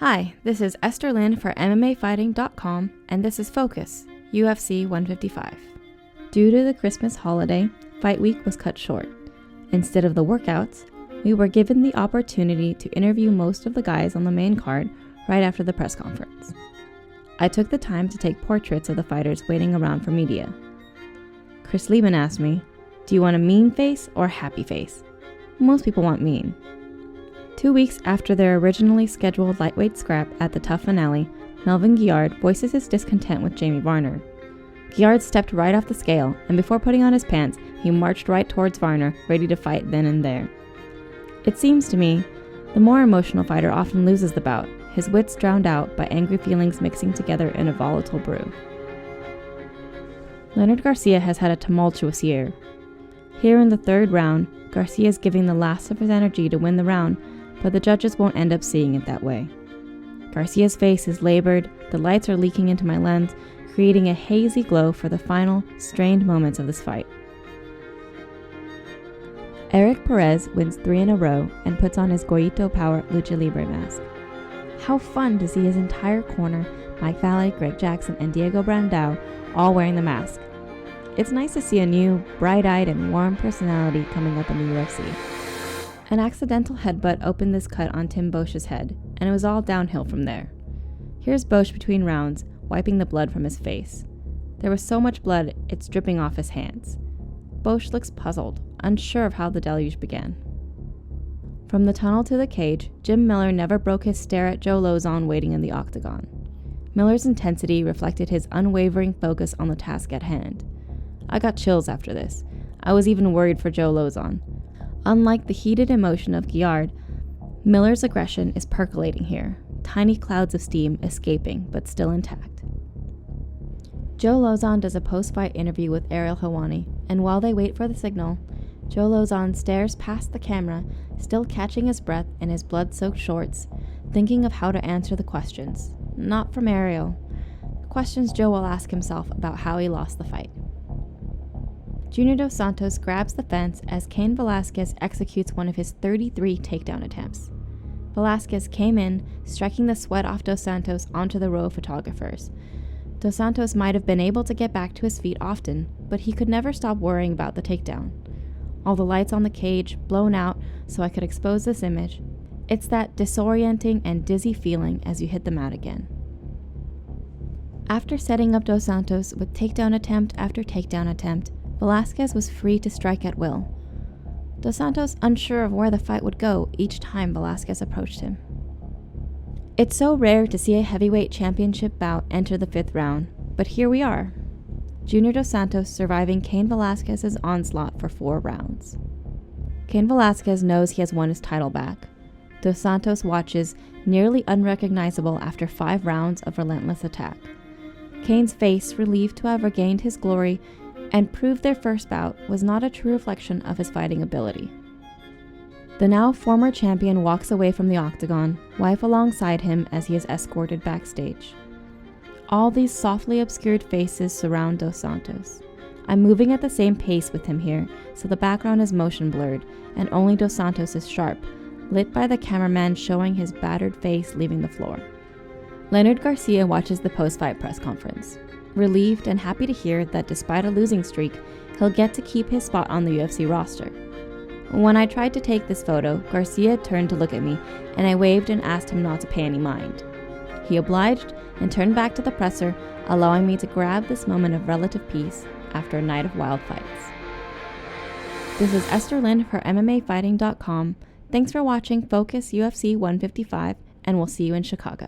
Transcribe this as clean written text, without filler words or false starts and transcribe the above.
Hi, this is Esther Lynn for MMAfighting.com, and this is Focus, UFC 155. Due to the Christmas holiday, Fight Week was cut short. Instead of the workouts, we were given the opportunity to interview most of the guys on the main card right after the press conference. I took the time to take portraits of the fighters waiting around for media. Chris Lieben asked me, "Do you want a mean face or a happy face?" Most people want mean. 2 weeks after their originally scheduled lightweight scrap at the TUF finale, Melvin Guillard voices his discontent with Jamie Varner. Guillard stepped right off the scale, and before putting on his pants, he marched right towards Varner, ready to fight then and there. It seems to me, the more emotional fighter often loses the bout, his wits drowned out by angry feelings mixing together in a volatile brew. Leonard Garcia has had a tumultuous year. Here in the third round, Garcia is giving the last of his energy to win the round, but the judges won't end up seeing it that way. Garcia's face is labored, the lights are leaking into my lens, creating a hazy glow for the final, strained moments of this fight. Eric Perez wins 3 in a row and puts on his Goito Power Lucha Libre mask. How fun to see his entire corner, Mike Valley, Greg Jackson, and Diego Brandao, all wearing the mask. It's nice to see a new, bright-eyed and warm personality coming up in the UFC. An accidental headbutt opened this cut on Tim Bosch's head, and it was all downhill from there. Here's Bosch between rounds, wiping the blood from his face. There was so much blood, it's dripping off his hands. Bosch looks puzzled, unsure of how the deluge began. From the tunnel to the cage, Jim Miller never broke his stare at Joe Lauzon waiting in the octagon. Miller's intensity reflected his unwavering focus on the task at hand. I got chills after this. I was even worried for Joe Lauzon. Unlike the heated emotion of Guillard, Miller's aggression is percolating here, tiny clouds of steam escaping but still intact. Joe Lauzon does a post-fight interview with Ariel Helwani, and while they wait for the signal, Joe Lauzon stares past the camera, still catching his breath in his blood-soaked shorts, thinking of how to answer the questions. Not from Ariel. Questions Joe will ask himself about how he lost the fight. Junior Dos Santos grabs the fence as Cain Velasquez executes one of his 33 takedown attempts. Velasquez came in, striking the sweat off Dos Santos onto the row of photographers. Dos Santos might have been able to get back to his feet often, but he could never stop worrying about the takedown. All the lights on the cage blown out so I could expose this image. It's that disorienting and dizzy feeling as you hit the mat again. After setting up Dos Santos with takedown attempt after takedown attempt, Velasquez was free to strike at will. Dos Santos unsure of where the fight would go each time Velasquez approached him. It's so rare to see a heavyweight championship bout enter the 5th round, but here we are. Junior Dos Santos surviving Cain Velasquez's onslaught for 4 rounds. Cain Velasquez knows he has won his title back. Dos Santos watches, nearly unrecognizable after 5 rounds of relentless attack. Cain's face, relieved to have regained his glory and proved their first bout, was not a true reflection of his fighting ability. The now former champion walks away from the octagon, wife alongside him as he is escorted backstage. All these softly obscured faces surround Dos Santos. I'm moving at the same pace with him here, so the background is motion blurred, and only Dos Santos is sharp, lit by the cameraman showing his battered face leaving the floor. Leonard Garcia watches the post-fight press conference, relieved and happy to hear that despite a losing streak, he'll get to keep his spot on the UFC roster. When I tried to take this photo, Garcia turned to look at me, and I waved and asked him not to pay any mind. He obliged and turned back to the presser, allowing me to grab this moment of relative peace after a night of wild fights. This is Esther Lynn for MMAfighting.com. Thanks for watching Focus UFC 155, and we'll see you in Chicago.